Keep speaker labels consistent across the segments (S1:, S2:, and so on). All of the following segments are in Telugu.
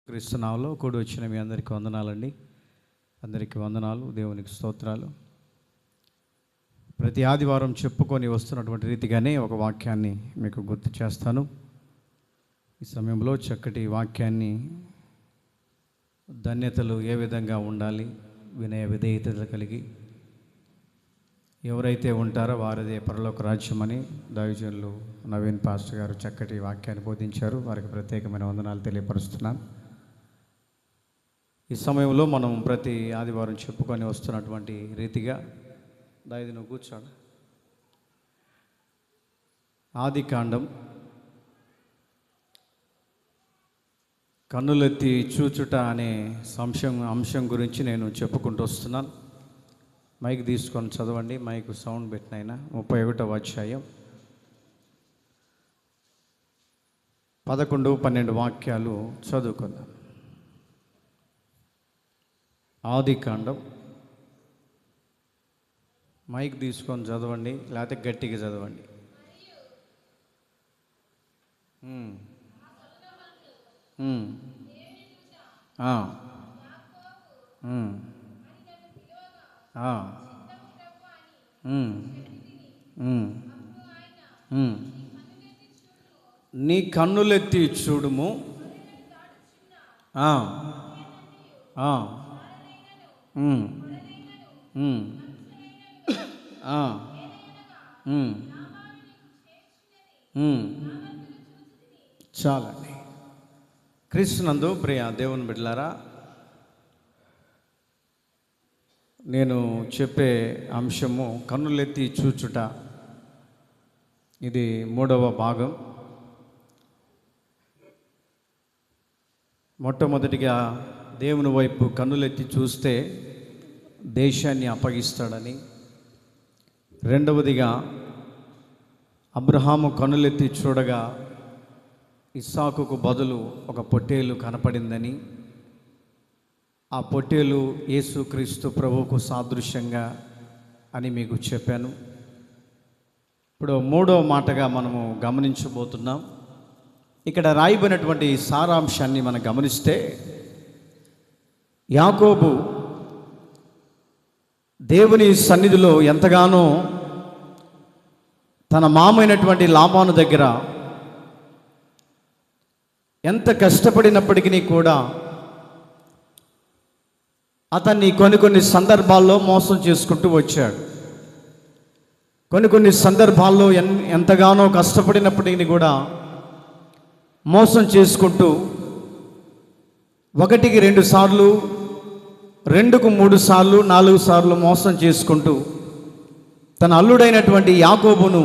S1: క్రీస్తునామములో కూడి వచ్చిన మీ అందరికీ వందనాలండి. అందరికీ వందనాలు, దేవునికి స్తోత్రాలు. ప్రతి ఆదివారం చెప్పుకొని వస్తున్నటువంటి రీతిగానే ఒక వాక్యాన్ని మీకు గుర్తు చేస్తాను. ఈ సమయంలో చక్కటి వాక్యాన్ని ధన్యతలు ఏ విధంగా ఉండాలి, వినయ విధేయతలు కలిగి ఎవరైతే ఉంటారో వారిదే పరలోక రాజ్యమని దైవజనులు నవీన్ పాస్టర్ గారు చక్కటి వాక్యాన్ని బోధించారు. వారికి ప్రత్యేకమైన వందనాలు తెలియపరుస్తున్నాను. ఈ సమయంలో మనం ప్రతి ఆదివారం చెప్పుకొని వస్తున్నటువంటి రీతిగా దాయిది నువ్వు కూర్చోండి. ఆదికాండం కన్నులెత్తి చూచుట అనే అంశం గురించి నేను చెప్పుకుంటూ వస్తున్నాను. మైక్ తీసుకొని చదవండి. మైక్ సౌండ్ పెట్టినైనా 31వ అధ్యాయం 11, 12 వాక్యాలు చదువుకుందాం. ఆదికాండం మైక్ తీసుకొని చదవండి, లేకపోతే గట్టిగా చదవండి. నీ కన్నులెత్తి చూడుము, చాలండి. క్రీస్తునందు ప్రియ దేవుని బిడ్డలారా, నేను చెప్పే అంశము కన్నులెత్తి చూచుట. ఇది 3వ భాగం. మొట్టమొదటిగా దేవుని వైపు కన్నులెత్తి చూస్తే దేశాన్ని అప్పగిస్తాడని, రెండవదిగా అబ్రహాము కన్నులెత్తి చూడగా ఇస్సాకుకు బదులు ఒక పొట్టేలు కనపడిందని, ఆ పొట్టేలు యేసుక్రీస్తు ప్రభువుకు సాదృశ్యంగా అని మీకు చెప్పాను. ఇప్పుడు 3వ మాటగా మనము గమనించబోతున్నాం. ఇక్కడ రాయబడినటువంటి సారాంశాన్ని మనం గమనిస్తే, యాకోబు దేవుని సన్నిధిలో ఎంతగానో తన మామైనటువంటి లాబాను దగ్గర ఎంత కష్టపడినప్పటికీ కూడా అతన్ని కొన్ని సందర్భాల్లో మోసం చేసుకుంటూ వచ్చాడు. కొన్ని సందర్భాల్లో ఎంతగానో కష్టపడినప్పటికీ కూడా మోసం చేసుకుంటూ 1కి 2 సార్లు, 2కు 3 సార్లు, 4 సార్లు మోసం చేసుకుంటూ తన అల్లుడైనటువంటి యాకోబును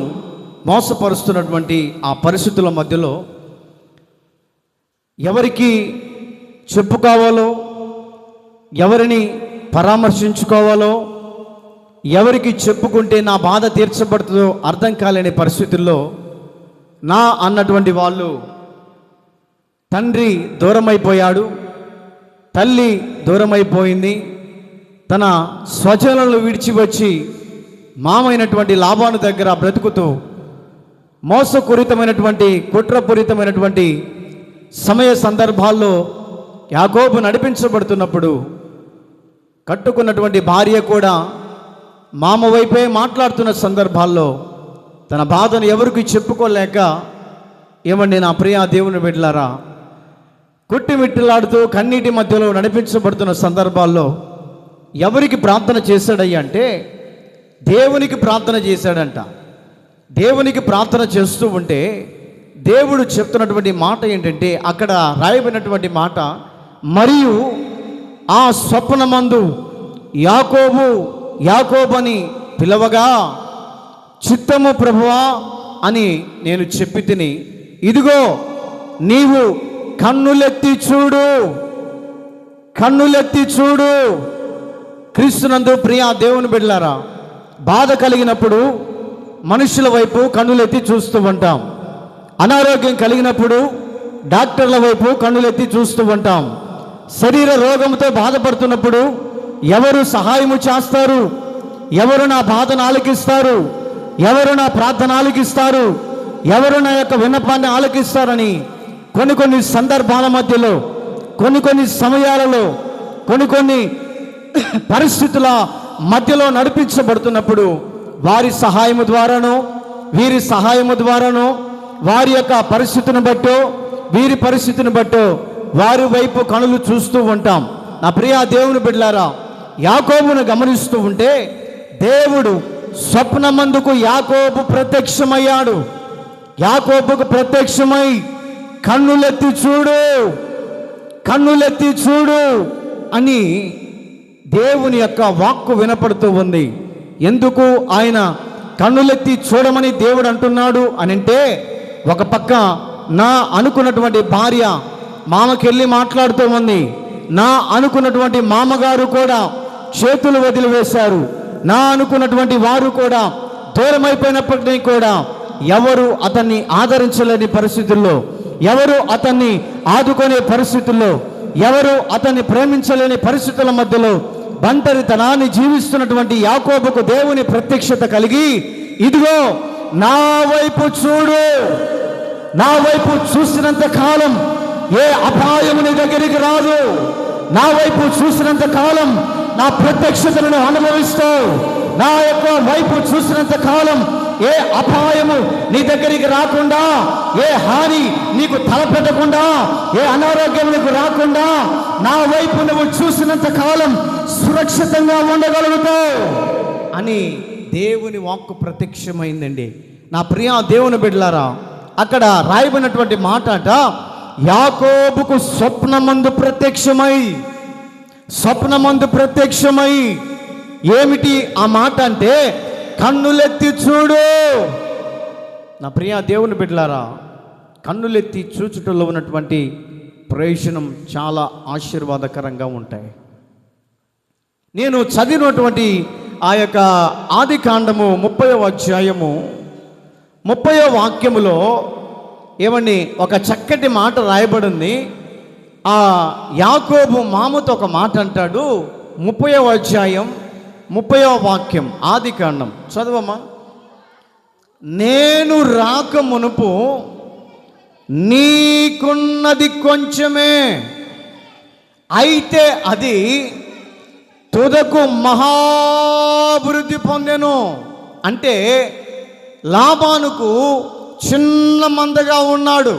S1: మోసపరుస్తున్నటువంటి ఆ పరిస్థితుల మధ్యలో ఎవరికి చెప్పుకోవాలో, ఎవరిని పరామర్శించుకోవాలో, ఎవరికి చెప్పుకుంటే నా బాధ తీర్చబడుతుందో అర్థం కాలేని పరిస్థితుల్లో నా అన్నటువంటి వాళ్ళు తండ్రి దూరమైపోయాడు, తల్లి దూరమైపోయింది, తన స్వజనులను విడిచి వచ్చి మామైనటువంటి లాబాను దగ్గర బ్రతుకుతూ మోసపూరితమైనటువంటి కుట్రపూరితమైనటువంటి సమయ సందర్భాల్లో యాకోబు నడిపించబడుతున్నప్పుడు కట్టుకున్నటువంటి భార్య కూడా మామ వైపే మాట్లాడుతున్న సందర్భాల్లో తన బాధను ఎవరికి చెప్పుకోలేక, ఏమండి నా ప్రియ దేవుని బిడ్డలారా, కుట్టిమిట్టిలాడుతూ కన్నీటి మధ్యలో నడిపించబడుతున్న సందర్భాల్లో ఎవరికి ప్రార్థన చేశాడయ్యా అంటే దేవునికి ప్రార్థన చేశాడంట. దేవునికి ప్రార్థన చేస్తూ ఉంటే దేవుడు చెప్తున్నటువంటి మాట ఏంటంటే, అక్కడ రాయబడినటువంటి మాట, మరియు ఆ స్వప్నమందు యాకోబు యాకోబని పిలవగా, చిత్తము ప్రభువా అని నేను చెప్పి తిని, ఇదిగో నీవు కన్నులెత్తి చూడు, కన్నులెత్తి చూడు. క్రీస్తునందు ప్రియ దేవుని బిడ్డలారా, బాధ కలిగినప్పుడు మనుషుల వైపు కన్నులెత్తి చూస్తూ ఉంటాం. అనారోగ్యం కలిగినప్పుడు డాక్టర్ల వైపు కన్నులెత్తి చూస్తూ ఉంటాం. శరీర రోగంతో బాధపడుతున్నప్పుడు ఎవరు సహాయము చేస్తారు, ఎవరు నా బాధను ఆలకిస్తారు, ఎవరు నా ప్రార్థన ఆలకిస్తారు, ఎవరు నా యొక్క విన్నపాన్ని ఆలకిస్తారని కొన్ని సందర్భాల మధ్యలో కొన్ని సమయాలలో కొన్ని పరిస్థితుల మధ్యలో నడిపించబడుతున్నప్పుడు వారి సహాయము ద్వారానో వీరి సహాయము ద్వారానో వారి యొక్క పరిస్థితిని బట్టో వీరి పరిస్థితిని బట్టో వారి వైపు కనులు చూస్తూ ఉంటాం. నా ప్రియ దేవుని బిడ్డలారా, యాకోబును గమనిస్తూ ఉంటే దేవుడు స్వప్నమందుకు యాకోబు ప్రత్యక్షమయ్యాడు. యాకోబుకు ప్రత్యక్షమై కన్నులెత్తి చూడు అని దేవుని యొక్క వాక్కు వినపడుతూ ఉంది. ఎందుకు ఆయన కన్నులెత్తి చూడమని దేవుడు అంటున్నాడు అని అంటే, ఒక పక్క నా అనుకున్నటువంటి భార్య మామకెళ్ళి మాట్లాడుతూ ఉంది, నా అనుకున్నటువంటి మామగారు కూడా చేతులు వదిలివేశారు, నా అనుకున్నటువంటి వారు కూడా దూరమైపోయినప్పటికీ కూడా ఎవరు అతన్ని ఆదరించలేని పరిస్థితుల్లో, ఎవరు అతన్ని ఆదుకునే పరిస్థితుల్లో, ఎవరు అతన్ని ప్రేమించలేని పరిస్థితుల మధ్యలో ఒంటరితనాన్ని జీవిస్తున్నటువంటి యాకోబుకు దేవుని ప్రత్యక్షత కలిగి, ఇదిగో నా వైపు చూడు, నా వైపు చూసినంత కాలం ఏ అపాయము నీ దగ్గరికి రాదు, నా వైపు చూసినంత కాలం నా ప్రత్యక్షతను అనుభవిస్తావు, నా యొక్క వైపు చూసినంత కాలం ఏ అపాయము నీ దగ్గరికి రాకుండా, ఏ హాని నీకు తలపెట్టకుండా, ఏ అనారోగ్యం నీకు రాకుండా నా వైపు నువ్వు చూసినంత కాలం సురక్షితంగా ఉండగలుగుతావు అని దేవుని వాక్కు ప్రత్యక్షమైందండి. నా ప్రియ దేవుని బిడ్డలారా, అక్కడ రాయబడినటువంటి మాట అట, యాకోబుకు స్వప్నమందు ప్రత్యక్షమై ఏమిటి ఆ మాట అంటే, కన్నులెత్తి చూడు. నా ప్రియ దేవుని బిడ్డలారా, కన్నులెత్తి చూచుటలో ఉన్నటువంటి ప్రయోజనం చాలా ఆశీర్వాదకరంగా ఉంటాయి. నేను చదివినటువంటి ఆ యొక్క ఆది కాండము 30వ అధ్యాయము 30వ వాక్యములో ఏమండి ఒక చక్కటి మాట రాయబడింది. ఆ యాకోబు మామతో ఒక మాట అంటాడు. 30వ అధ్యాయం 30వ వాక్యం ఆది కాండం చదవమ్మా. నేను రాక మునుపు నీకున్నది కొంచెమే, అయితే అది తుదకు మహాభివృద్ధి పొందెను. అంటే లాబానుకు చిన్న మందగా ఉన్నాడు,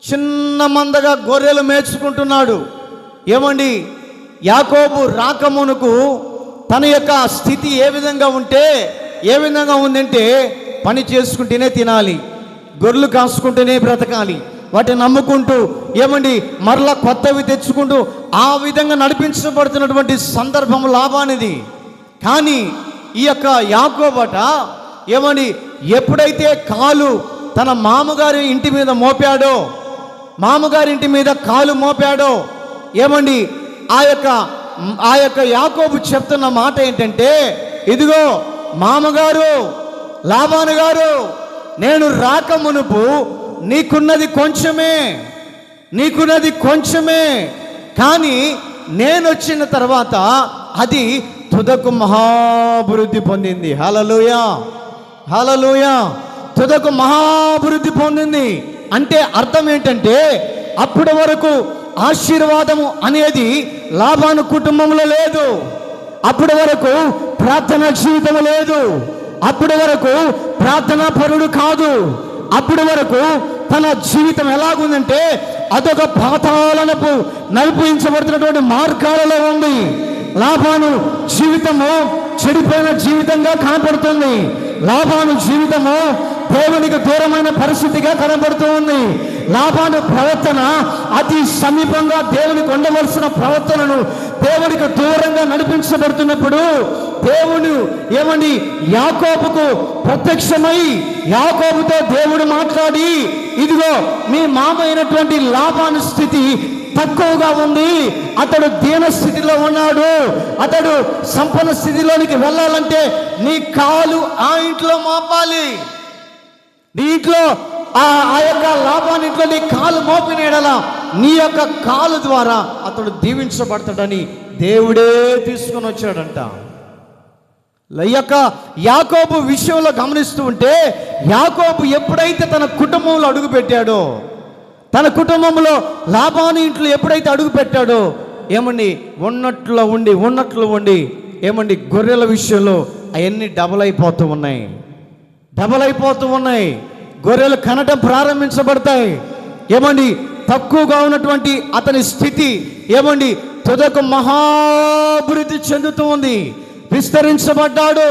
S1: చిన్న మందగా గొర్రెలు మేచుకుంటున్నాడు. ఏమండి, యాకోబు రాకమునుకు తన యొక్క స్థితి ఏ విధంగా ఉందంటే పని చేసుకుంటేనే తినాలి, గొర్రెలు కాసుకుంటూనే బ్రతకాలి, వాటిని నమ్ముకుంటూ ఏమండి మరలా కొత్తవి తెచ్చుకుంటూ ఆ విధంగా నడిపించబడుతున్నటువంటి సందర్భం లాభానిది. కానీ ఈ యొక్క యాకోబట ఏమండి ఎప్పుడైతే కాలు తన మామగారి ఇంటి మీద మోపాడో, కాలు మోపాడో, ఏమండి ఆ యొక్క యాకోబు చెప్తున్న మాట ఏంటంటే, ఇదిగో మామగారు లాబాను గారు, నేను రాక మునుపు నీకున్నది కొంచెమే, కానీ నేను వచ్చిన తర్వాత అది తుదకు మహాభివృద్ధి పొందింది. హల్లెలూయా, తుదకు మహాభివృద్ధి పొందింది. అంటే అర్థం ఏంటంటే, అప్పటి వరకు ఆశీర్వాదము అనేది లాబాను కుటుంబంలో లేదు, అప్పటి వరకు ప్రార్థనా జీవితం లేదు, అప్పటి వరకు ప్రార్థనా పరుడు కాదు, అప్పటి వరకు తన జీవితం ఎలాగుందంటే అదొక పాతాళనపు నడిపించబడుతున్నటువంటి మార్గాలలో ఉంది. లాబాను జీవితము చెడిపోయిన జీవితంగా కనపడుతుంది. లాబాను జీవితము దేవునికి దూరమైన పరిస్థితిగా కనబడుతూ ఉంది. లాబాను ప్రవర్తన అతి సమీపంగా దేవునికి ఉండవలసిన ప్రవర్తనను దేవునికి దూరంగా నడిపించబడుతున్నప్పుడు దేవుడు ఏమని యాకోబుకు ప్రత్యక్షమై యాకోబుతో దేవుడు మాట్లాడి, ఇదిగో మీ మామ అయినటువంటి లాబాను స్థితి తక్కువగా ఉంది, అతడు దీన స్థితిలో ఉన్నాడు, అతడు సంపన్న స్థితిలోనికి వెళ్ళాలంటే నీ కాలు ఆ ఇంట్లో మోపాలి, నీ ఇంట్లో ఆ యొక్క లాభాన్ని ఇంట్లో నీ కాలు మోపిన ఎడల నీ యొక్క కాలు ద్వారా అతడు దీవించబడతాడని దేవుడే తీసుకొని వచ్చాడంట. యాకోబు విషయంలో గమనిస్తూ ఉంటే, యాకోబు ఎప్పుడైతే తన కుటుంబంలో అడుగు పెట్టాడో, తన కుటుంబంలో లాబాను ఇంట్లో ఎప్పుడైతే అడుగు పెట్టాడో ఏమండి ఉన్నట్లో ఉండి ఏమండి గొర్రెల విషయంలో అవన్నీ డబల్ అయిపోతూ ఉన్నాయి. గొర్రెలు కనటం ప్రారంభించబడతాయి. ఏమండి తక్కువగా ఉన్నటువంటి అతని స్థితి ఏమండి తుదకు మహాభివృద్ధి చెందుతూ ఉంది. విస్తరించబడ్డాడు,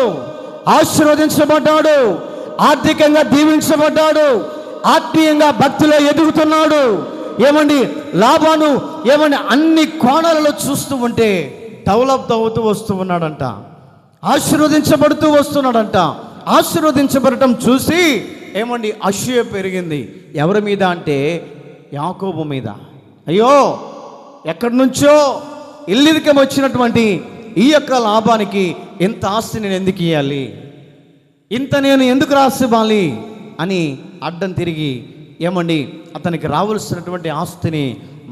S1: ఆశీర్వదించబడ్డాడు, ఆర్థికంగా దీవించబడ్డాడు, ఆత్మీయంగా భక్తిలో ఎదుగుతున్నాడు. ఏమండి లాబాను ఏమండి అన్ని కోణాలలో చూస్తూ ఉంటే డెవలప్ అవుతూ వస్తూ ఉన్నాడంట, ఆశీర్వదించబడుతూ వస్తున్నాడంట. ఆశీర్వదించబడటం చూసి ఏమండి అసూయ పెరిగింది. ఎవరి మీద అంటే యాకోబు మీద. అయ్యో ఎక్కడి నుంచో ఇల్లిరికం వచ్చినటువంటి ఈ యొక్క లాభానికి ఇంత ఆస్తి నేను ఎందుకు ఇవ్వాలి, ఇంత నేను ఎందుకు రాసివ్వాలి అని అడ్డం తిరిగి ఏమండి అతనికి రావాల్సినటువంటి ఆస్తిని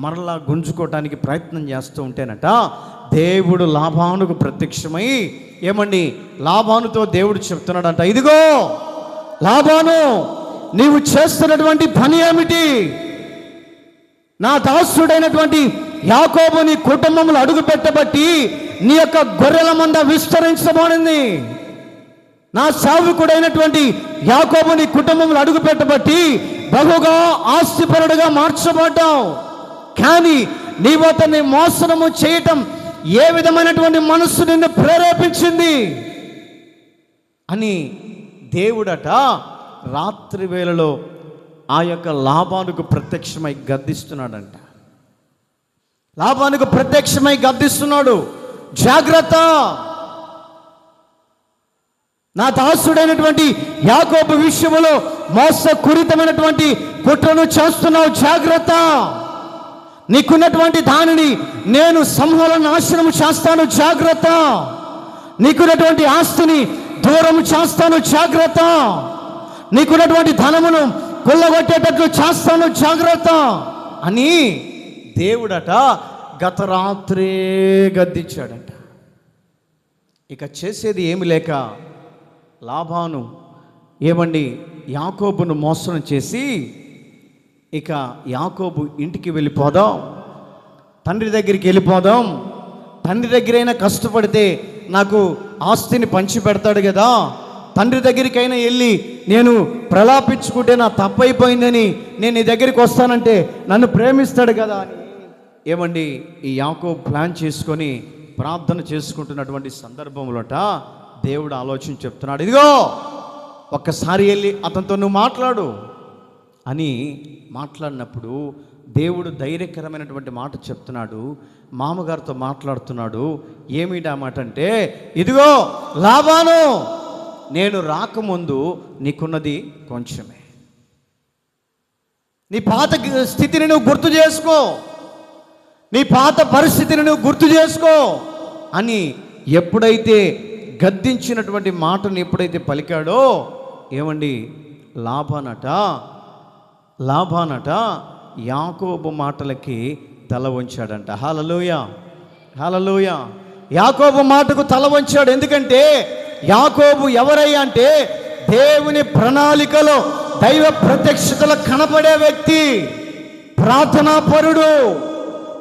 S1: మరలా గుంజుకోవటానికి ప్రయత్నం చేస్తూ ఉంటేనట దేవుడు లాబానుకు ప్రత్యక్షమై ఏమండి లాబానుతో దేవుడు చెప్తున్నాడంట, ఇదిగో లాబాను, నీవు చేస్తున్నటువంటి పని ఏమిటి? నా దాసుడైనటువంటి యాకోబు నీ కుటుంబంలో అడుగు పెట్టబట్టి నీ యొక్క గొర్రెల మంద విస్తరించబడింది. నా సేవకుడైనటువంటి యాకోబు నీ కుటుంబంలో అడుగు పెట్టబట్టి బహుగా ఆస్తిపరుడుగా మార్చబడ్డావు. కానీ నీవు అతన్ని మోసము చేయటం ఏ విధమైనటువంటి మనస్సు నిన్ను ప్రేరేపించింది అని దేవుడట రాత్రి వేళలో ఆ యొక్క లాబానుకు ప్రత్యక్షమై గద్దిస్తున్నాడంట. లాబానుకు ప్రత్యక్షమై గద్దిస్తున్నాడు, జాగ్రత్త, నా దాసుడైనటువంటి యాకోబు విషయంలో మోసపూరితమైనటువంటి కుట్రను చేస్తున్నావు, జాగ్రత్త, నీకున్నటువంటి దానిని నేను సమూల నాశనం చేస్తాను, జాగ్రత్త, నీకున్నటువంటి ఆస్తిని దూరం చేస్తాను, జాగ్రత్త, నీకున్నటువంటి ధనమును కొల్లగొట్టేటట్లు చేస్తాను, జాగ్రత్త అని దేవుడట గత రాత్రే గద్దించాడట. ఇక చేసేది ఏమి లేక లాబాను ఏమండి యాకోబును మోసం చేసి ఇక యాకోబు ఇంటికి వెళ్ళిపోదాం, తండ్రి దగ్గరికి వెళ్ళిపోదాం, తండ్రి దగ్గరైనా కష్టపడితే నాకు ఆస్తిని పంచి పెడతాడు కదా, తండ్రి దగ్గరికైనా వెళ్ళి నేను ప్రలాపించుకుంటే నా తప్పైపోయిందని నేను నీ దగ్గరికి వస్తానంటే నన్ను ప్రేమిస్తాడు కదా అని ఏమండి ఈ యాకోబు ప్లాన్ చేసుకొని ప్రార్థన చేసుకుంటున్నటువంటి సందర్భంలోట దేవుడు ఆలోచన చెప్తున్నాడు, ఇదిగో ఒక్కసారి వెళ్ళి అతనితో నువ్వు మాట్లాడు అని మాట్లాడినప్పుడు దేవుడు ధైర్యకరమైనటువంటి మాట చెప్తున్నాడు, మామగారితో మాట్లాడుతున్నాడు. ఏమిటి ఆ మాట అంటే, ఇదిగో లాబాను, నేను రాకముందు నీకున్నది కొంచెమే, నీ పాత స్థితిని నువ్వు గుర్తు చేసుకో, నీ పాత పరిస్థితిని నువ్వు గుర్తు చేసుకో అని ఎప్పుడైతే గద్దించినటువంటి మాటను ఎప్పుడైతే పలికాడో ఏమండి లాబానట యాకోబు మాటలకి తల వంచాడంట. హల్లెలూయా, హల్లెలూయా. యాకోబు మాటకు తల వంచాడు. ఎందుకంటే యాకోబు ఎవరయ్యా అంటే దేవుని ప్రణాళికలో దైవ ప్రత్యక్షతలో కనపడే వ్యక్తి, ప్రార్థనాపరుడు,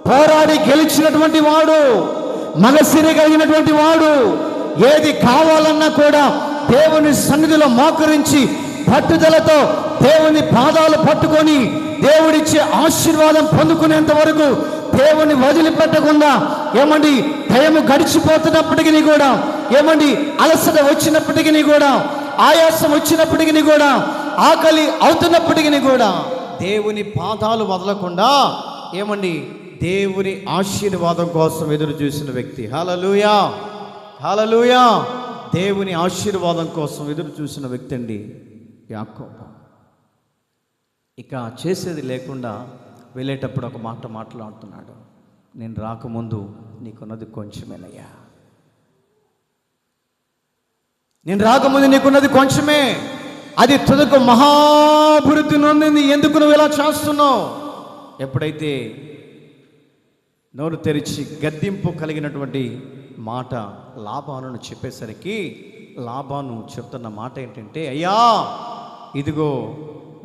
S1: పోరాడి గెలిచినటువంటి వాడు, మనసిరి కలిగినటువంటి వాడు, ఏది కావాలన్నా కూడా దేవుని సన్నిధిలో మోకరించి పట్టుదలతో దేవుని పాదాలు పట్టుకొని దేవుడిచ్చే ఆశీర్వాదం పొందుకునేంత వరకు దేవుని వదిలిపెట్టకుండా ఏమండి భయము గడిచిపోతున్నప్పటికీ కూడా, ఏమండి అలసట వచ్చినప్పటికీ కూడా, ఆయాసం వచ్చినప్పటికీ కూడా, ఆకలి అవుతున్నప్పటికీ కూడా దేవుని పాదాలు వదలకుండా ఏమండి దేవుని ఆశీర్వాదం కోసం ఎదురు చూసిన వ్యక్తి. హల్లెలూయా, హల్లెలూయా. దేవుని ఆశీర్వాదం కోసం ఎదురు చూసిన వ్యక్తి అండి యాకోబు. ఇక చేసేది లేకుండా వెళ్ళేటప్పుడు ఒక మాట మాట్లాడుతున్నాడు, నేను రాకముందు నీకున్నది కొంచెమేనయ్యా, నేను రాకముందు నీకున్నది కొంచెమే, అది తుదకు మహాభివృద్ధి నొందింది, ఎందుకు నువ్వు ఇలా చేస్తున్నావు? ఎప్పుడైతే నోరు తెరిచి గద్దింపు కలిగినటువంటి మాట లాబానును చెప్పేసరికి లాబాను చెప్తున్న మాట ఏంటంటే, అయ్యా ఇదిగో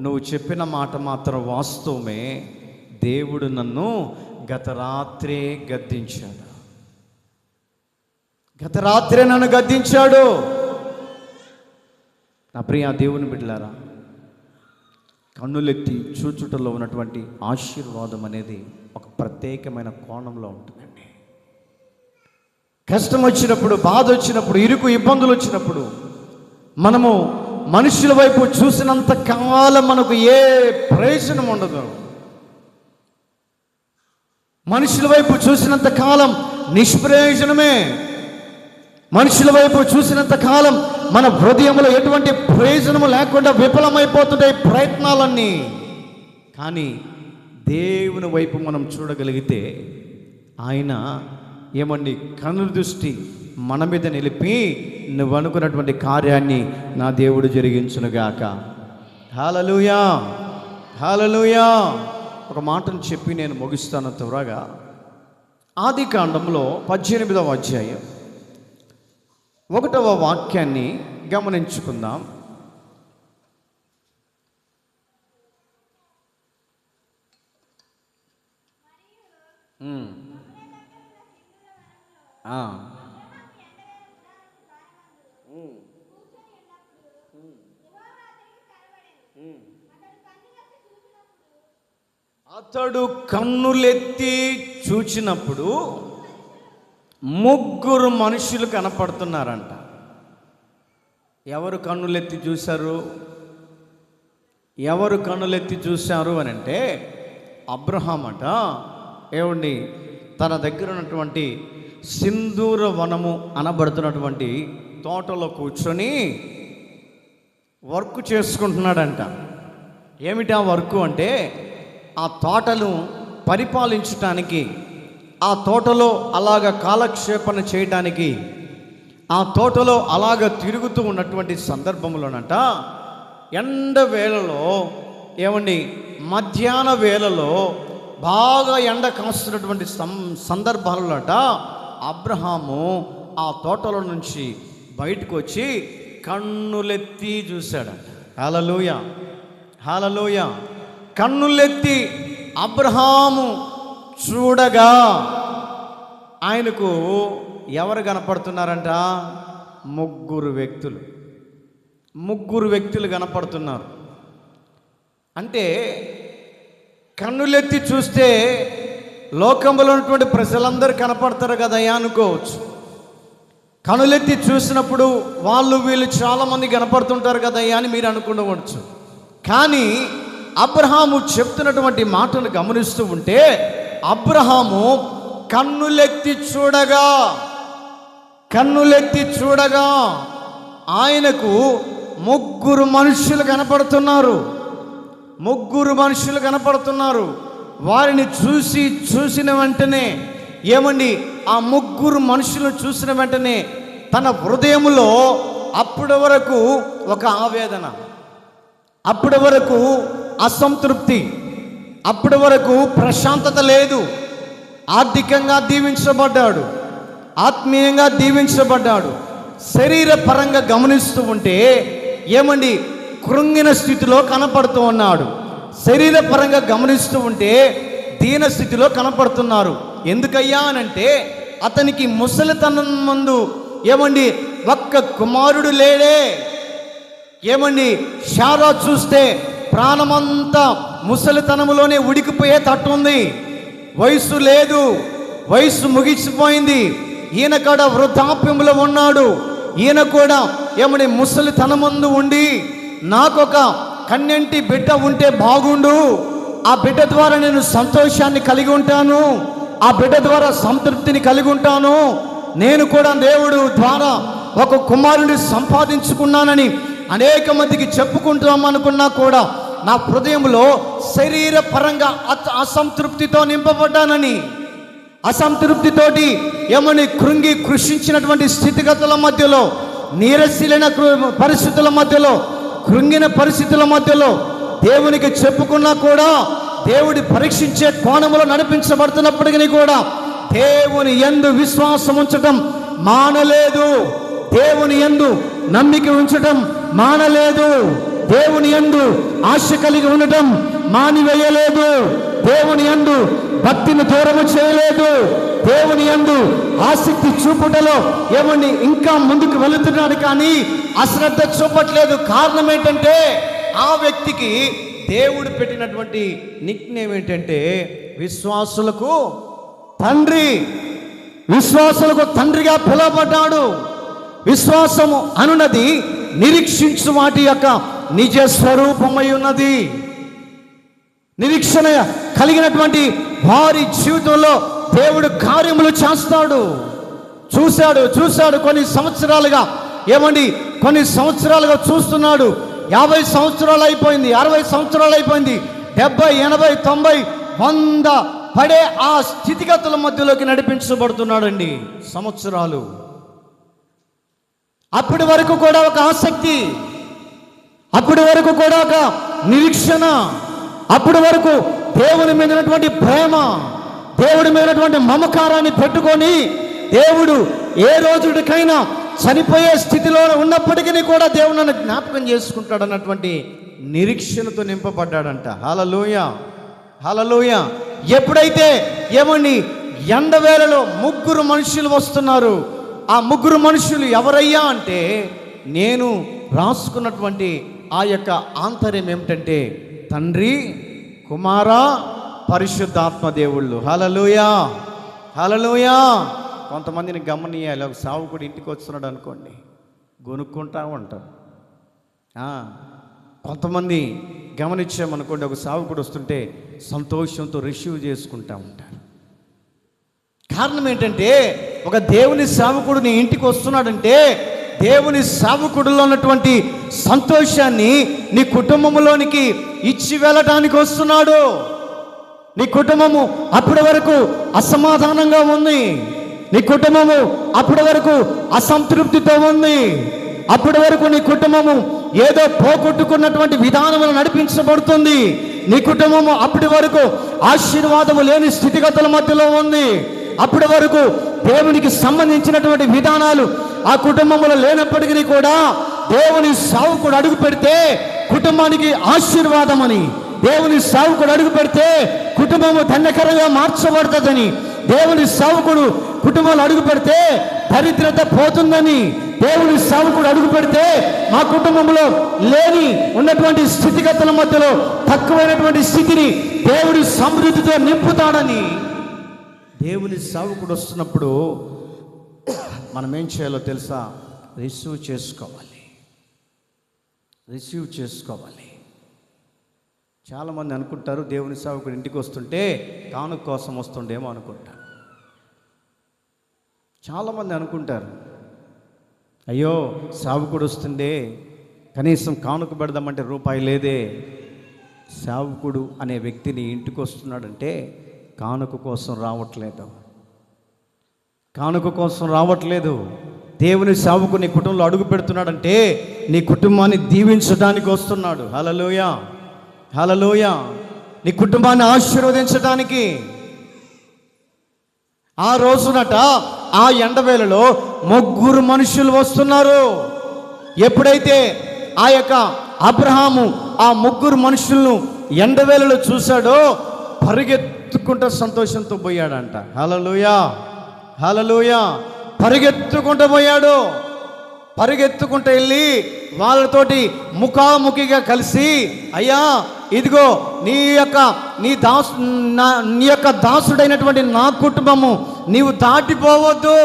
S1: నువ్వు చెప్పిన మాట మాత్రం వాస్తవమే, దేవుడు నన్ను గత రాత్రే గద్దించాడు. గత రాత్రే నన్ను గద్దించాడు. నా ప్రియ దేవుని బిడ్డలారా, కన్నులెత్తి చూచుటలో ఉన్నటువంటి ఆశీర్వాదం అనేది ఒక ప్రత్యేకమైన కోణంలో ఉంటుందండి. కష్టం వచ్చినప్పుడు, బాధ వచ్చినప్పుడు, ఇరుకు ఇబ్బందులు వచ్చినప్పుడు మనము మనుషుల వైపు చూసినంత కాలం మనకు ఏ ప్రయోజనం ఉండదు. మనుషుల వైపు చూసినంత కాలం నిష్ప్రయోజనమే. మనుషుల వైపు చూసినంత కాలం మన హృదయంలో ఎటువంటి ప్రయోజనము లేకుండా విఫలమైపోతుంటాయి ప్రయత్నాలన్నీ. కానీ దేవుని వైపు మనం చూడగలిగితే ఆయన ఏమండి కన్నుల దృష్టి మన మీద నిలిపి నువ్వు అనుకున్నటువంటి కార్యాన్ని నా దేవుడు జరిగించునుగాక. హల్లెలూయా, హల్లెలూయా. ఒక మాటను చెప్పి నేను ముగిస్తాను త్వరగా. ఆదికాండంలో 18వ అధ్యాయం 1వ వాక్యాన్ని గమనించుకుందాం. అతడు కన్నులెత్తి చూచినప్పుడు 3 మనుషులు కనపడుతున్నారంట. ఎవరు కన్నులెత్తి చూశారు? ఎవరు కన్నులెత్తి చూశారు అని అంటే అబ్రహాం అట. ఏమండి, తన దగ్గర ఉన్నటువంటి సింధూర వనము అనబడుతున్నటువంటి తోటలో కూర్చొని వర్క్ చేసుకుంటున్నాడంట. ఏమిటా వర్క్ అంటే ఆ తోటను పరిపాలించటానికి, ఆ తోటలో అలాగ కాలక్షేపణ చేయటానికి, ఆ తోటలో అలాగ తిరుగుతూ ఉన్నటువంటి సందర్భంలోనట ఎండ వేళలో, ఏమండి మధ్యాహ్న వేళలో బాగా ఎండ కాస్తున్నటువంటి సందర్భాలలోట అబ్రహాము ఆ తోటలో నుంచి బయటకు వచ్చి కన్నులెత్తి చూశాడంట. హల్లెలూయా, హల్లెలూయా. కన్నులెత్తి అబ్రహాము చూడగా ఆయనకు ఎవరు కనపడుతున్నారంట? 3 వ్యక్తులు. 3 వ్యక్తులు కనపడుతున్నారు. అంటే కన్నులెత్తి చూస్తే లోకంలో ఉన్నటువంటి ప్రజలందరూ కనపడతారు కదయ్యా అనుకోవచ్చు. కన్నులెత్తి చూసినప్పుడు వాళ్ళు వీళ్ళు చాలామంది కనపడుతుంటారు కదయ్యా అని మీరు అనుకుండవచ్చు. కానీ అబ్రహాము చెప్తున్నటువంటి మాటను గమనిస్తూ ఉంటే అబ్రహాము కన్నులెత్తి చూడగా ఆయనకు 3 మనుషులు కనపడుతున్నారు. 3 మనుషులు కనపడుతున్నారు. వారిని చూసిన వెంటనే, ఏమండి ఆ 3 మనుషులను చూసిన వెంటనే తన హృదయంలో అప్పటి వరకు ఒక ఆవేదన, అప్పటి వరకు అసంతృప్తి, అప్పటి వరకు ప్రశాంతత లేదు. ఆర్థికంగా దీవించబడ్డాడు, ఆత్మీయంగా దీవించబడ్డాడు. శరీర పరంగా గమనిస్తూ ఉంటే ఏమండి కృంగిన స్థితిలో కనపడుతూ ఉన్నాడు. శరీర పరంగా గమనిస్తూ ఉంటే దీన స్థితిలో కనపడుతున్నారు. ఎందుకయ్యా అనంటే అతనికి ముసలితనం మందు ఏమండి ఒక్క కుమారుడు లేడే. ఏమండి శారా చూస్తే ప్రాణమంతా ముసలితనములోనే ఉడికిపోయే తట్టుంది. వయసు లేదు, వయసు ముగిసిపోయింది. ఈయన కూడా వృద్ధాప్యంలో ఉన్నాడు. ఈయన కూడా ఏమని ముసలితనమందు ఉండి నాకొక కన్యంటి బిడ్డ ఉంటే బాగుండు, ఆ బిడ్డ ద్వారా నేను సంతోషాన్ని కలిగి ఉంటాను, ఆ బిడ్డ ద్వారా సంతృప్తిని కలిగి ఉంటాను, నేను కూడా దేవుడు ద్వారా ఒక కుమారుని సంపాదించుకున్నానని అనేక మందికి చెప్పుకుంటామనుకున్నా కూడా నా హృదయంలో శరీర పరంగా అసంతృప్తితో నింపబడ్డానని, అసంతృప్తితోటి ఏమని కృంగి కృషించినటువంటి స్థితిగతుల మధ్యలో, నీరసిలిన పరిస్థితుల మధ్యలో, కృంగిన పరిస్థితుల మధ్యలో దేవునికి చెప్పుకున్నా కూడా దేవుడి పరీక్షించే కోణంలో నడిపించబడుతున్నప్పటికీ కూడా దేవుని యందు విశ్వాసం ఉంచటం మానలేదు. దేవుని యందు నమ్మిక ఉంచటం మానలేదు. దేవుని యందు ఆశ కలిగి ఉండటం మానివేయలేదు. దేవుని యందు భక్తిని దూరము చేయలేదు. దేవుని యందు ఆసక్తి చూపుటలో ఇంకా ముందుకు వెళుతున్నాడు, కానీ అశ్రద్ధ చూపట్లేదు. కారణం ఏంటంటే ఆ వ్యక్తికి దేవుడు పెట్టినటువంటి నిక్నేమ్ ఏంటంటే విశ్వాసులకు తండ్రి. విశ్వాసులకు తండ్రిగా పిలువబడ్డాడు. విశ్వాసము అనున్నది నిరీక్షించు వాటి యొక్క నిజ స్వరూపమై ఉన్నది. నిరీక్షణ కలిగినటువంటి వారి జీవితంలో దేవుడు కార్యములు చేస్తాడు. చూశాడు కొన్ని సంవత్సరాలుగా. కొన్ని సంవత్సరాలుగా చూస్తున్నాడు. 50 సంవత్సరాలు అయిపోయింది, 60 సంవత్సరాలు అయిపోయింది, 70, 80, 90, 100 పడే ఆ స్థితిగతుల మధ్యలోకి నడిపించబడుతున్నాడండి సంవత్సరాలు. అప్పటి వరకు కూడా ఒక ఆసక్తి, అప్పటి వరకు కూడా ఒక నిరీక్షణ, అప్పటి వరకు దేవుని మీదటువంటి ప్రేమ, దేవుడి మీదటువంటి మమకారాన్ని పెట్టుకొని దేవుడు ఏ రోజుకైనా చనిపోయే స్థితిలో ఉన్నప్పటికీ కూడా దేవుడు నన్ను జ్ఞాపకం చేసుకుంటాడు అన్నటువంటి నిరీక్షణతో నింపబడ్డాడంట. హల్లెలూయా, హల్లెలూయా. ఎప్పుడైతే ఎండవేళలో 3 మనుషులు వస్తున్నారు. ఆ 3 మనుషులు ఎవరయ్యా అంటే, నేను రాసుకున్నటువంటి ఆ యొక్క ఆంతర్యం ఏమిటంటే తండ్రి, కుమార, పరిశుద్ధాత్మ దేవుళ్ళు. హల్లెలూయా, హల్లెలూయా. కొంతమందిని గమనియాలి. ఒక సావుకుడు ఇంటికి వస్తున్నాడు అనుకోండి, గొనుక్కుంటా ఉంటారు. కొంతమంది గమనించామనుకోండి, ఒక సావుకుడు వస్తుంటే సంతోషంతో రిసీవ్ చేసుకుంటా ఉంటారు. కారణం ఏంటంటే ఒక దేవుని సేవకుడు నీ ఇంటికి వస్తున్నాడంటే దేవుని సేవకుడిలో ఉన్నటువంటి సంతోషాన్ని నీ కుటుంబంలోనికి ఇచ్చి వెళ్ళటానికి వస్తున్నాడు. నీ కుటుంబము అప్పటి వరకు అసమాధానంగా ఉంది. నీ కుటుంబము అప్పటి వరకు అసంతృప్తితో ఉంది. అప్పటి వరకు నీ కుటుంబము ఏదో పోగొట్టుకున్నటువంటి విధానములు నడిపించబడుతుంది. నీ కుటుంబము అప్పటి వరకు ఆశీర్వాదము లేని స్థితిగతుల మధ్యలో ఉంది. అప్పటి వరకు దేవునికి సంబంధించినటువంటి విధానాలు ఆ కుటుంబంలో లేనప్పటికీ కూడా దేవుని సేవకుడు అడుగు పెడితే కుటుంబానికి ఆశీర్వాదమని, దేవుని సేవకుడు అడుగు పెడితే కుటుంబము ధన్యకరంగా మార్చబడుతుందని, దేవుని సేవకుడు కుటుంబాలు అడుగు పెడితే దరిద్రత పోతుందని, దేవుని సేవకుడు అడుగు పెడితే మా కుటుంబంలో లేని ఉన్నటువంటి స్థితిగతుల మధ్యలో తక్కువైనటువంటి స్థితిని దేవుడి సమృద్ధితో నింపుతాడని దేవుని సేవకుడు వస్తున్నప్పుడు మనం ఏం చేయాలో తెలుసా? రిసీవ్ చేసుకోవాలి. చాలామంది అనుకుంటారు దేవుని సేవకుడు ఇంటికి వస్తుంటే కానుక కోసం వస్తుండేమో అనుకుంటారు. చాలామంది అనుకుంటారు, అయ్యో సేవకుడు వస్తుండే కనీసం కానుక పెడదామంటే రూపాయి లేదే. సేవకుడు అనే వ్యక్తిని ఇంటికి వస్తున్నాడంటే కానుక కోసం రావట్లేదు. దేవుని సేవకుడు నీ కుటుంబంలో అడుగు పెడుతున్నాడంటే నీ కుటుంబాన్ని దీవించడానికి వస్తున్నాడు. హల్లెలూయా, హల్లెలూయా. నీ కుటుంబాన్ని ఆశీర్వదించడానికి. ఆ రోజునట ఆ ఎండవేళలో 3 మనుషులు వస్తున్నారు. ఎప్పుడైతే ఆ యొక్క అబ్రహాము ఆ 3 మనుషులను ఎండవేళలో చూశాడో పరిగెత్తుకుంటూ సంతోషంతో పోయాడంట. హల్లెలూయా, హల్లెలూయా. పరిగెత్తుకుంటూ పోయాడు. పరిగెత్తుకుంటూ వెళ్ళి వాళ్ళతోటి ముఖాముఖిగా కలిసి, అయ్యా ఇదిగో నీ యొక్క దాసుడైనటువంటి నా కుటుంబము నీవు దాటిపోవద్దు.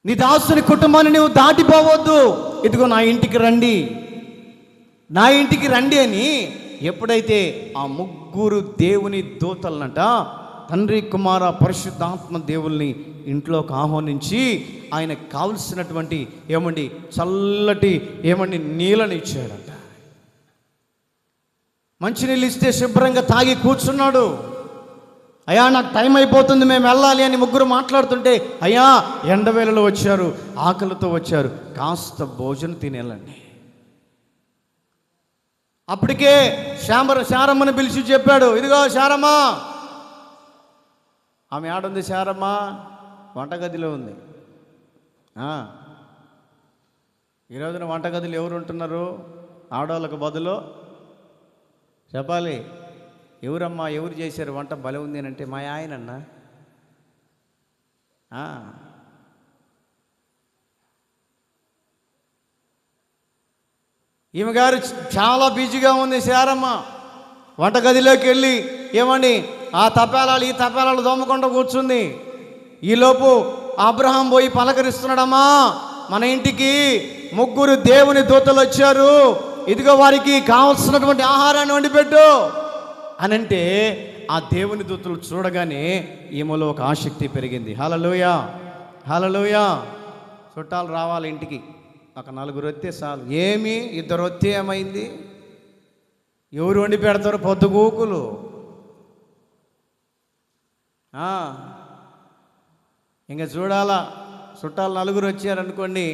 S1: నీ దాసుని కుటుంబాన్ని నీవు దాటిపోవద్దు. ఇదిగో నా ఇంటికి రండి అని ఎప్పుడైతే ఆ 3 దేవుని దూతలనట తండ్రి, కుమార, పరిశుద్ధాత్మ దేవుల్ని ఇంట్లోకి ఆహ్వానించి ఆయనకు కావలసినటువంటి చల్లటి నీళ్ళని ఇచ్చాడట. మంచినీళ్ళు ఇస్తే శుభ్రంగా తాగి కూర్చున్నాడు. అయ్యా నాకు టైం అయిపోతుంది, మేము వెళ్ళాలి అని 3 మాట్లాడుతుంటే, అయ్యా ఎండవేళలో వచ్చారు, ఆకలితో వచ్చారు, కాస్త భోజనం తినేళ్ళండి. అప్పటికే శారమ్మని పిలిచి చెప్పాడు, ఇదిగో శారమ్మ. ఆమె ఆడుంది శారమ్మ, వంటగదిలో ఉంది. ఈ రోజున వంటగదులు ఎవరు ఉంటున్నారు? ఆడవాళ్ళకు బదులు చెప్పాలి, ఎవరమ్మా ఎవరు చేశారు వంట భలే ఉంది అని అంటే మా ఆయనన్నా. ఈమె గారు చాలా బిజీగా ఉంది శారమ్మ. వంటగదిలోకి వెళ్ళి ఏమండి ఆ తపేలాలు ఈ తపేలాలు దోమకుండా కూర్చుంది. ఈలోపు అబ్రహాం పోయి పలకరిస్తున్నాడమ్మా, మన ఇంటికి 3 దేవుని దూతలు వచ్చారు, ఇదిగో వారికి కావలసినటువంటి ఆహారాన్ని వండిపెట్టు అని అంటే, ఆ దేవుని దూతలు చూడగానే ఈమెలో ఒక ఆసక్తి పెరిగింది. హల్లెలూయా, హల్లెలూయా. చుట్టాలు రావాలి ఇంటికి, ఒక 4 వస్తే చాలు. ఏమి 2 వస్తే ఏమైంది? ఎవరు వండి పెడతారు? పొద్దుగూకులు. ఇంకా చూడాలా, చుట్టాలు 4 వచ్చారనుకోండి,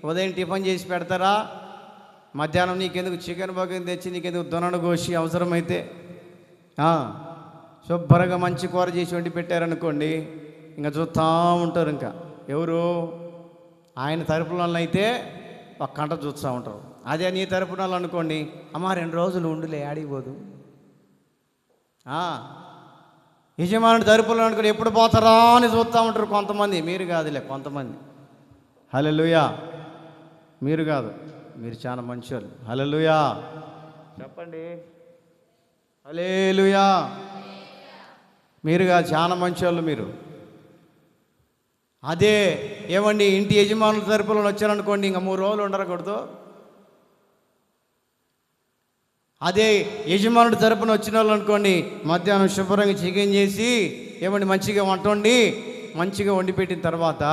S1: ఉదయం టిఫిన్ చేసి పెడతారా, మధ్యాహ్నం నీకెందుకు చికెన్ బగన్ తెచ్చి నీకెందుకు దొనను కోసి అవసరమైతే శుభ్రంగా మంచి కూర చేసి వండి పెట్టారనుకోండి, ఇంకా చూస్తూ ఉంటారు. ఇంకా ఎవరు? ఆయన తరపున వాళ్ళు అయితే ఒక కంట చూస్తూ ఉంటారు. అదే నీ తరపున వాళ్ళు అనుకోండి, అమ్మ 2 రోజులు ఉండులే ఆడిపోదు. యజమానుడి తరపున అనుకోండి, ఎప్పుడు పోతారా అని చూస్తూ ఉంటారు కొంతమంది. మీరు కాదులే, కొంతమంది. హల్లెలూయా. మీరు కాదు, మీరు చాలా మంచివాళ్ళు. హల్లెలూయా చెప్పండి. హల్లెలూయా. మీరు కాదు, చాలా మంచివాళ్ళు మీరు. అదే ఏమండి ఇంటి యజమానుల తరపున వచ్చారనుకోండి, ఇంకా 3 రోజులు ఉండకూడదు. అదే యజమానుడి తరపున వచ్చిన వాళ్ళు అనుకోండి, మధ్యాహ్నం శుభ్రంగా చికెన్ చేసి ఏమండి మంచిగా వంట వండి మంచిగా వండి పెట్టిన తర్వాత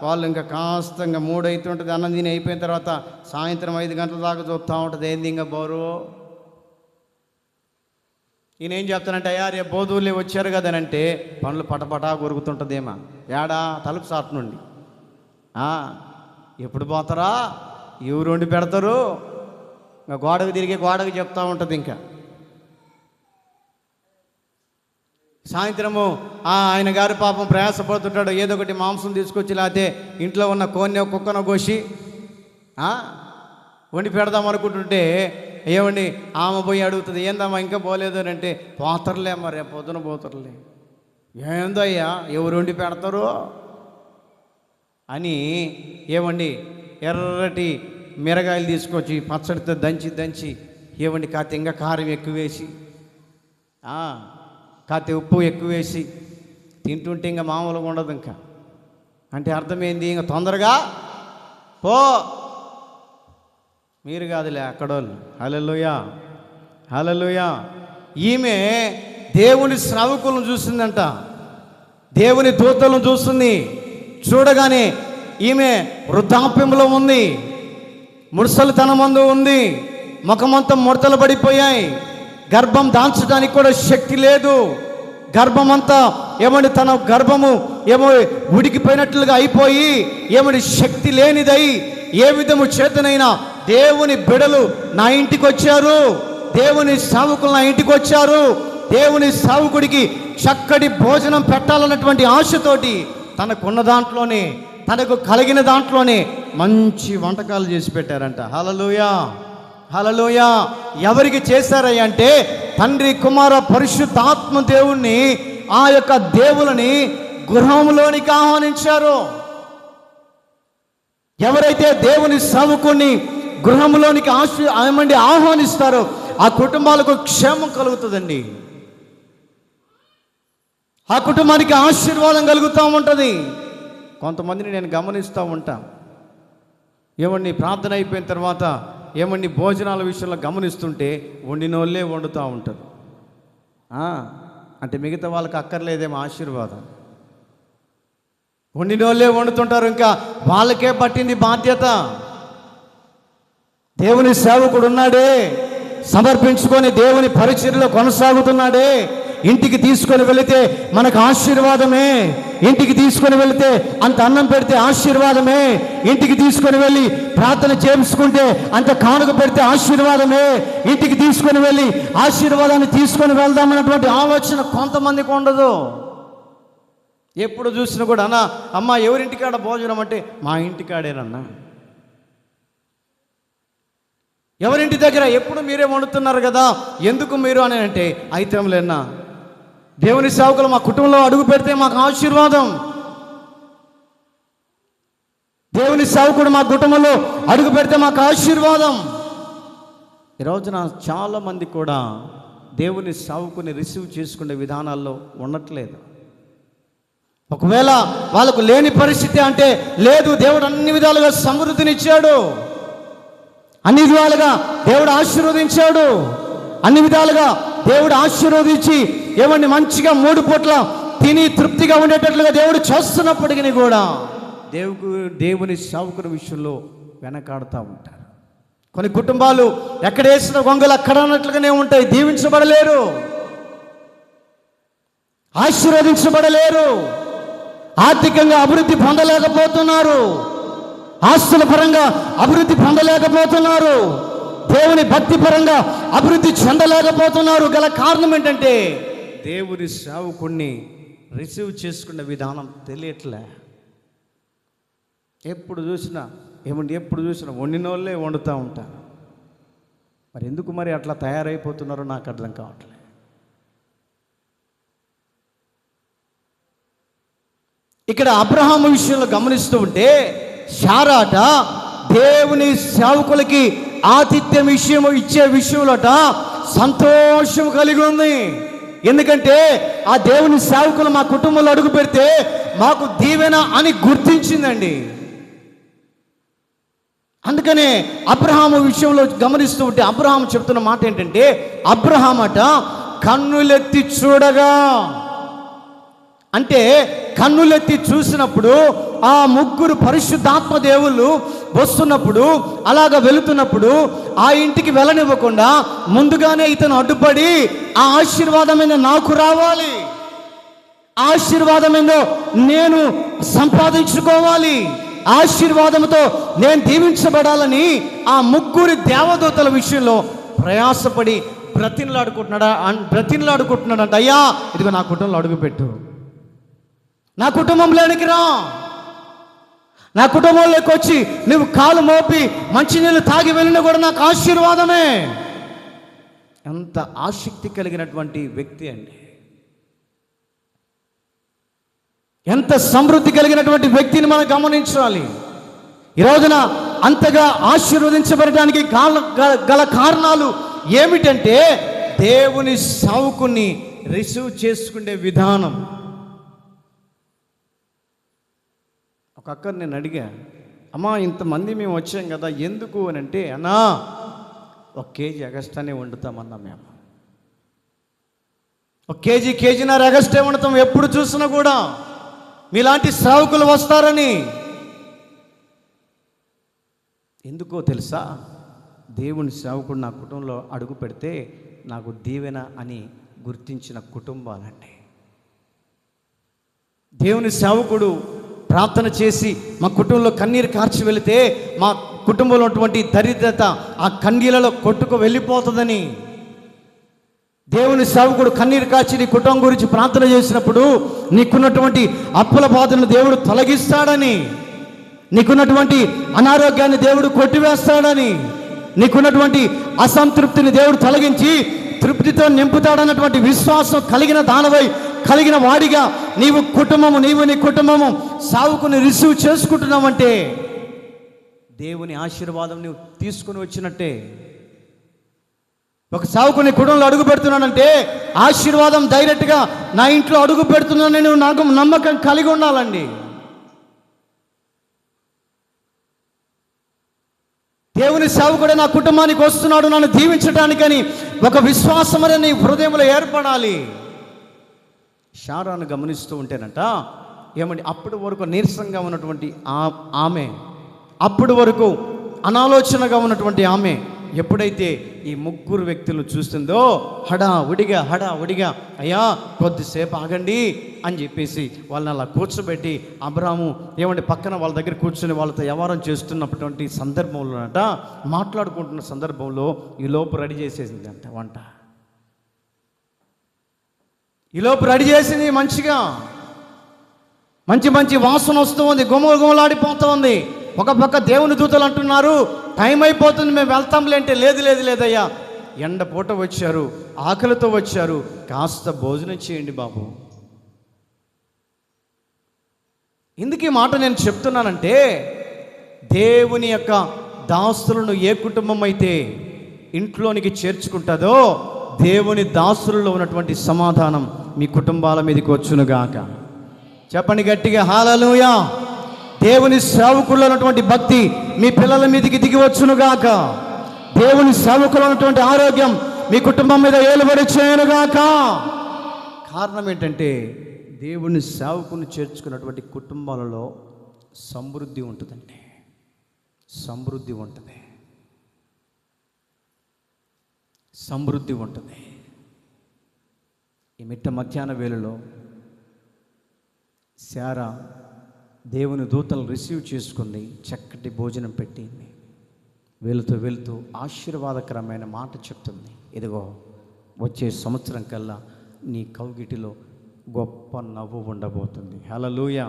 S1: వాళ్ళు ఇంకా కాస్తంగా 3 అవుతుంటుంది, అన్నం తిని అయిపోయిన తర్వాత సాయంత్రం 5 గంటల దాకా చూస్తూ ఉంటుంది. ఏంది ఇంకా బోరు? ఈయన ఏం చెప్తానంటే, అయ్యా రేపు బోధువులే వచ్చారు కదనంటే పనులు పటపటా కొరుకుతుంటుందేమా. ఏడా? తలుపు సాట్ నుండి. ఎప్పుడు పోతారా? ఎవరు వండి పెడతారు? ఇంకా గోడకు తిరిగి గోడకు చెప్తూ ఉంటుంది. ఇంకా సాయంత్రము ఆయన గారి పాపం ప్రయాసపడుతుంటాడు, ఏదో ఒకటి మాంసం తీసుకొచ్చి లేకపోతే ఇంట్లో ఉన్న కోన్నో కుక్కనో కోసి వండి పెడదాం అనుకుంటుంటే ఏమండి ఆమె పోయి అడుగుతుంది, ఏందమ్మా ఇంకా పోలేదు అని అంటే, పోతర్లే అమ్మ, రేపు పొద్దున పోతర్లే. ఏందో అయ్యా ఎవరు వండి పెడతారు అని ఏమండి ఎర్రటి మిరగాయలు తీసుకొచ్చి పచ్చడితో దంచి ఏమండి కాస్త ఇంకా కారం ఎక్కువ వేసి కాస్త ఉప్పు ఎక్కువ వేసి తింటుంటే ఇంకా మామూలుగా ఉండదు. ఇంకా అంటే అర్థమైంది, ఇంకా తొందరగా పో. మీరు కాదులే అక్కడోళ్ళు. హల్లెలూయా, హల్లెలూయా. ఈమె దేవుని శ్రావకులను చూసిందంట, దేవుని దూతలను చూస్తుంది. చూడగానే ఈమె వృద్ధాప్యంలో ఉంది, ముడసలితనమందు ఉంది, ముఖమంతా ముడతలు పడిపోయాయి, గర్భం దాల్చడానికి కూడా శక్తి లేదు. గర్భమంతా ఏమండి తన గర్భము ఏమో ఉడికిపోయినట్లుగా అయిపోయి ఏమండి శక్తి లేనిదై, ఏ విధము చేతనైనా దేవుని బిడలు నా ఇంటికి వచ్చారు, దేవుని సేవకులు నా ఇంటికి వచ్చారు, దేవుని సేవకుడికి చక్కటి భోజనం పెట్టాలన్నటువంటి ఆశతోటి తనకున్న దాంట్లోనే తనకు కలిగిన దాంట్లోనే మంచి వంటకాలు చేసి పెట్టారంట. హల్లెలూయా, హల్లెలూయా. ఎవరికి చేశారయ్య అంటే తండ్రి కుమార పరిశుద్ధాత్మ దేవుణ్ణి, ఆ యొక్క దేవులని గృహంలోనికి ఆహ్వానించారు. ఎవరైతే దేవుని సేవకుని గృహంలోనికి ఆహ్వానిస్తారో ఆ కుటుంబాలకు క్షేమం కలుగుతుందండి, ఆ కుటుంబానికి ఆశీర్వాదం కలుగుతూ ఉంటుంది. కొంతమందిని నేను గమనిస్తూ ఉంటాను, ఏమండి ప్రార్థన అయిపోయిన తర్వాత ఏమండి భోజనాల విషయంలో గమనిస్తుంటే వండినోళ్ళే వండుతూ ఉంటారు. అంటే మిగతా వాళ్ళకి అక్కర్లేదేమో ఆశీర్వాదం, వండినోళ్ళే వండుతుంటారు. ఇంకా వాళ్ళకే పట్టింది బాధ్యత. దేవుని సేవకుడు ఉన్నాడే, సమర్పించుకొని దేవుని పరిచర్యలో కొనసాగుతున్నాడే, ఇంటికి తీసుకొని వెళితే మనకు ఆశీర్వాదమే, ఇంటికి తీసుకొని వెళితే అంత అన్నం పెడితే ఆశీర్వాదమే, ఇంటికి తీసుకొని వెళ్ళి ప్రార్థన చేసుకుంటే అంత కానుక పెడితే ఆశీర్వాదమే, ఇంటికి తీసుకొని వెళ్ళి ఆశీర్వాదాన్ని తీసుకొని వెళ్దామన్నటువంటి ఆలోచన కొంతమందికి ఉండదు. ఎప్పుడు చూసినా కూడా అన్న అమ్మ ఎవరింటికాడ భోజనం అంటే మా ఇంటికాడేనన్నా. ఎవరింటి దగ్గర ఎప్పుడు మీరే వండుతున్నారు కదా, ఎందుకు మీరు అని అంటే, అయితే లేనా దేవుని సేవకులు మా కుటుంబంలో అడుగు పెడితే మాకు ఆశీర్వాదం. దేవుని సేవకుడు మా కుటుంబంలో అడుగు పెడితే మాకు ఆశీర్వాదం. ఈ రోజున చాలామంది కూడా దేవుని సేవకుని రిసీవ్ చేసుకునే విధానాల్లో ఉండట్లేదు. ఒకవేళ వాళ్ళకు లేని పరిస్థితి అంటే లేదు, దేవుడు అన్ని విధాలుగా సమృద్ధినిచ్చాడు, అన్ని విధాలుగా దేవుడు ఆశీర్వదించాడు, అన్ని విధాలుగా దేవుడు ఆశీర్వదించి ఏమన్నా మంచిగా 3 పూట్ల తిని తృప్తిగా ఉండేటట్లుగా దేవుడు చేస్తున్నప్పటికీ కూడా దేవుని సేవకుని విషయంలో వెనకాడుతూ ఉంటారు. కొన్ని కుటుంబాలు ఎక్కడ వేసిన గొంగలు అక్కడ అన్నట్లుగానే ఉంటాయి. దీవించబడలేరు, ఆశీర్వదించబడలేరు, ఆర్థికంగా అభివృద్ధి పొందలేకపోతున్నారు, ఆస్తుల పరంగా అభివృద్ధి పొందలేకపోతున్నారు, దేవుని భక్తి పరంగా అభివృద్ధి చెందలేకపోతున్నారు. గల కారణం ఏంటంటే దేవుని సేవకుణ్ణి రిసీవ్ చేసుకున్న విధానం తెలియట్లే. ఎప్పుడు చూసినా వండిన వాళ్ళే వండుతూ ఉంటారు. మరి ఎందుకు మరి అట్లా తయారైపోతున్నారో నాకు అర్థం కావట్లేదు. ఇక్కడ అబ్రహాము విషయంలో గమనిస్తూ ఉంటే, శారాట దేవుని సేవకులకి ఆతిథ్యం ఇచ్చే విషయంలోట సంతోషం కలిగి ఉంది. ఎందుకంటే ఆ దేవుని సేవకులు మా కుటుంబంలో అడుగు పెడితే మాకు దీవెన అని గుర్తించిందండి. అందుకనే అబ్రహాము విషయంలో గమనిస్తూ ఉంటే అబ్రహాము చెప్తున్న మాట ఏంటంటే, అబ్రహామట కన్నులెత్తి చూడగా, అంటే కన్నులెత్తి చూసినప్పుడు ఆ 3 పరిశుద్ధాత్మ దేవుళ్ళు వస్తున్నప్పుడు, అలాగ వెళుతున్నప్పుడు ఆ ఇంటికి వెళ్ళనివ్వకుండా ముందుగానే ఇతను అడ్డుపడి ఆ ఆశీర్వాదమైన నాకు రావాలి, ఆశీర్వాదమేందో నేను సంపాదించుకోవాలి, ఆశీర్వాదంతో నేను దీవించబడాలని ఆ 3 దేవదూతల విషయంలో ప్రయాసపడి బ్రతిన్లాడుకుంటున్నాడంట. అయ్యా ఇదిగో నా కుటుంబంలో అడుగుపెట్టు, నా కుటుంబంలోనికి రా, నా కుటుంబంలోకి వచ్చి నువ్వు కాలు మోపి మంచినీళ్ళు తాగి వెళ్ళినా కూడా నాకు ఆశీర్వాదమే. ఎంత ఆసక్తి కలిగినటువంటి వ్యక్తి అండి, ఎంత సమృద్ధి కలిగినటువంటి వ్యక్తిని మనం గమనించాలి. ఈ రోజున అంతగా ఆశీర్వదించబడడానికి గల కారణాలు ఏమిటంటే దేవుని సేవకుని రిసీవ్ చేసుకునే విధానం. ఒక అక్కని నేను అడిగా, అమ్మా ఇంతమంది మేము వచ్చాం కదా ఎందుకు అని అంటే, అన్నా 1 కేజీ అగస్టానే వండుతామన్నా, మేము 1 కేజీన్నర అగస్టే వండుతాం ఎప్పుడు చూసినా కూడా, మీలాంటి సేవకులు వస్తారని. ఎందుకో తెలుసా, దేవుని సేవకుడు నా కుటుంబంలో అడుగు పెడితే నాకు దీవెన అని గుర్తించిన కుటుంబాలండి. దేవుని సేవకుడు ప్రార్థన చేసి మా కుటుంబంలో కన్నీరు కార్చి వెళితే మా కుటుంబంలో ఉన్నటువంటి దరిద్రత ఆ కన్నీళ్ళలో కొట్టుకు వెళ్ళిపోతుందని, దేవుని సేవకుడు కన్నీరు కాచి నీ కుటుంబం గురించి ప్రార్థన చేసినప్పుడు నీకున్నటువంటి అప్పుల బాధను దేవుడు తొలగిస్తాడని, నీకున్నటువంటి అనారోగ్యాన్ని దేవుడు కొట్టివేస్తాడని, నీకున్నటువంటి అసంతృప్తిని దేవుడు తొలగించి తృప్తితో నింపుతాడన్నటువంటి విశ్వాసం కలిగిన దానవై కలిగిన వాడిగా నీవు నీ కుటుంబము సావుకుని రిసీవ్ చేసుకుంటున్నావంటే దేవుని ఆశీర్వాదం నువ్వు తీసుకుని వచ్చినట్టే. ఒక సావుకుని కుటుంబంలో అడుగు పెడుతున్నానంటే ఆశీర్వాదం డైరెక్ట్గా నా ఇంట్లో అడుగు పెడుతున్నాను నేను నాకు నమ్మకం కలిగి ఉండాలండి. దేవుని సేవకుడే నా కుటుంబానికి వస్తున్నాడు నన్ను దీవించడానికని ఒక విశ్వాసం అనేది నీ హృదయంలో ఏర్పడాలి. శారాను గమనిస్తూ ఉంటేనట ఏమండి, అప్పటి వరకు నీరసంగా ఉన్నటువంటి ఆమె, అప్పటి వరకు అనాలోచనగా ఉన్నటువంటి ఆమె ఎప్పుడైతే ఈ 3 వ్యక్తులను చూస్తుందో హడావుడిగా అయ్యా కొద్దిసేపు ఆగండి అని చెప్పేసి వాళ్ళని అలా కూర్చోబెట్టి అబ్రాహాము ఏమంటే పక్కన వాళ్ళ దగ్గర కూర్చొని వాళ్ళతో వ్యవహారం చేస్తున్నటువంటి సందర్భంలోనట, మాట్లాడుకుంటున్న సందర్భంలో ఈలోపు రెడీ చేసేసిందంట వంట. ఈలోపు రెడీ చేసింది, మంచిగా మంచి వాసన వస్తూ ఉంది, గుమలాడిపోతూ ఉంది. ఒక పక్క దేవుని దూతలు అంటున్నారు టైం అయిపోతుంది మేము వెళ్తాంలే అంటే లేదు లేదు లేదయ్యా, ఎండ పూట వచ్చారు, ఆకలితో వచ్చారు, కాస్త భోజనం చేయండి బాబు. ఎందుకు ఈ మాట నేను చెప్తున్నానంటే, దేవుని యొక్క దాసులను ఏ కుటుంబం అయితే ఇంట్లోనికి చేర్చుకుంటుందో దేవుని దాసులలో ఉన్నటువంటి సమాధానం మీ కుటుంబాల మీదకి వచ్చునుగాక. చెప్పండి గట్టిగా హల్లెలూయా. దేవుని సేవకుల్లో ఉన్నటువంటి భక్తి మీ పిల్లల మీదకి దిగి వచ్చునుగాక. దేవుని సేవకుల్లో ఉన్నటువంటి ఆరోగ్యం మీ కుటుంబం మీద ఏలుబడి చేయనుగాక. కారణం ఏంటంటే దేవుని సేవకుని చేర్చుకున్నటువంటి కుటుంబాలలో సమృద్ధి ఉంటుందండి, సమృద్ధి ఉంటుంది, సమృద్ధి ఉంటుంది. ఈ మిట్ట మధ్యాహ్న వేళలో శారా దేవుని దూతలు రిసీవ్ చేసుకుంది, చక్కటి భోజనం పెట్టింది. వెళుతూ ఆశీర్వాదకరమైన మాట చెప్తుంది, ఇదిగో వచ్చే సంవత్సరం కల్లా నీ కౌగిటిలో గొప్ప నవ్వు ఉండబోతుంది. హల్లెలూయా.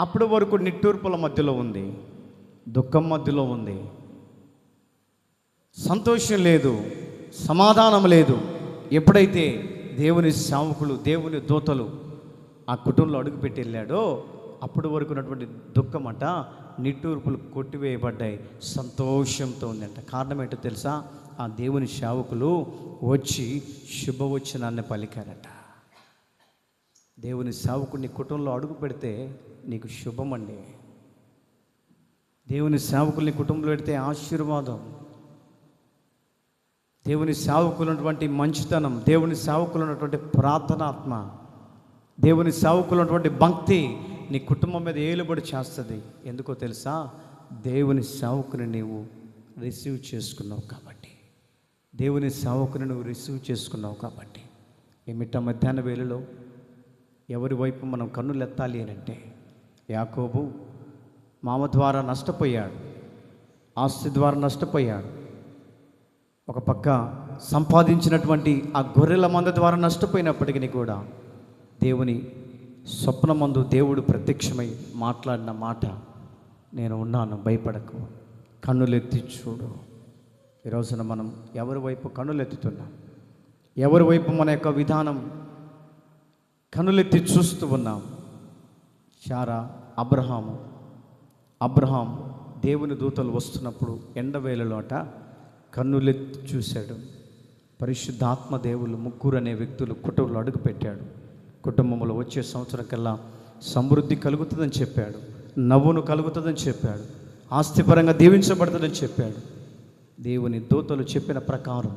S1: అప్పటి వరకు నిట్టూర్పుల మధ్యలో ఉంది, దుఃఖం మధ్యలో ఉంది, సంతోషం లేదు, సమాధానం లేదు. ఎప్పుడైతే దేవుని సేవకులు దేవుని దూతలు ఆ కుటుంబంలో అడుగుపెట్టి వెళ్ళాడో అప్పటి వరకు ఉన్నటువంటి దుఃఖం అంట, నిట్టూర్పులు కొట్టివేయబడ్డాయి, సంతోషంతో ఉందంట. కారణం ఏంటో తెలుసా? ఆ దేవుని సేవకులు వచ్చి శుభవచనాన్ని పలికారట. దేవుని సేవకుడిని కుటుంబంలో అడుగు పెడితే నీకు శుభం అండి. దేవుని సేవకుల్ని కుటుంబంలో పెడితే ఆశీర్వాదం. దేవుని సేవకులు ఉన్నటువంటి మంచితనం, దేవుని సేవకులు ఉన్నటువంటి ప్రార్థనాత్మ, దేవుని సేవకులు ఉన్నటువంటి భక్తి నీ కుటుంబం మీద ఏలుబడి చేస్తుంది. ఎందుకో తెలుసా? దేవుని సేవకుని నీవు రిసీవ్ చేసుకున్నావు కాబట్టి, దేవుని సేవకుని నువ్వు రిసీవ్ చేసుకున్నావు కాబట్టి. ఈ మిట్ట మధ్యాహ్న వేళలో ఎవరి వైపు మనం కన్నులు ఎత్తాలి అని అంటే, యాకోబు మామ ద్వారా నష్టపోయాడు, ఆస్తి ద్వారా నష్టపోయాడు, ఒక పక్క సంపాదించినటువంటి ఆ గొర్రెల మంద ద్వారా నష్టపోయినప్పటికీ కూడా దేవుని స్వప్నమందు దేవుడు ప్రత్యక్షమై మాట్లాడిన మాట, నేను ఉన్నాను, భయపడకు, కన్నులెత్తి చూడు. ఈ రోజున మనం ఎవరి వైపు కన్నులెత్తుతున్నాం? ఎవరి వైపు మన యొక్క విధానం కన్నులెత్తి చూస్తూ ఉన్నాం? శారా, అబ్రహాం దేవుని దూతలు వస్తున్నప్పుడు ఎండవేళలోట కన్నులెత్తి చూశాడు. పరిశుద్ధాత్మ దేవులు ముగ్గురు అనే వ్యక్తులు కుటుంబంలో అడుగు పెట్టాడు. కుటుంబంలో వచ్చే సంవత్సరం కల్లా సమృద్ధి కలుగుతుందని చెప్పాడు, నవ్వును కలుగుతుందని చెప్పాడు, ఆస్తిపరంగా దీవించబడుతుందని చెప్పాడు. దేవుని దూతలు చెప్పిన ప్రకారం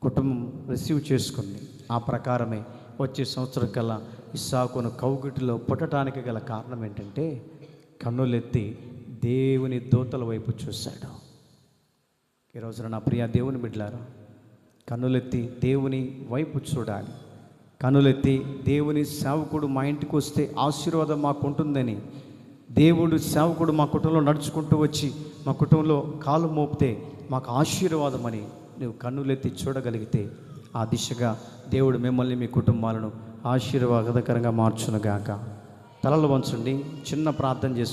S1: కుటుంబం రిసీవ్ చేసుకుంది. ఆ ప్రకారమే వచ్చే సంవత్సరం కల్లా ఇస్సాకును కౌగిటిలో పుట్టడానికి గల కారణం ఏంటంటే, కన్నులెత్తి దేవుని దూతల వైపు చూశాడు. ఈ రోజున నా ప్రియ దేవుని బిడ్డలారా, కన్నులెత్తి దేవుని వైపు చూడాలి. కన్నులెత్తి దేవుని సేవకుడు మా ఇంటికి వస్తే ఆశీర్వాదం మాకు ఉంటుందని, దేవుడు సేవకుడు మా కుటుంబంలో నడుచుకుంటూ వచ్చి మా కుటుంబంలో కాలు మోపితే మాకు ఆశీర్వాదం అని నువ్వు కన్నులెత్తి చూడగలిగితే, ఆ దిశగా దేవుడు మిమ్మల్ని మీ కుటుంబాలను ఆశీర్వాదకరంగా మార్చునుగాక. తలలు వంచండి, చిన్న ప్రార్థన చేసి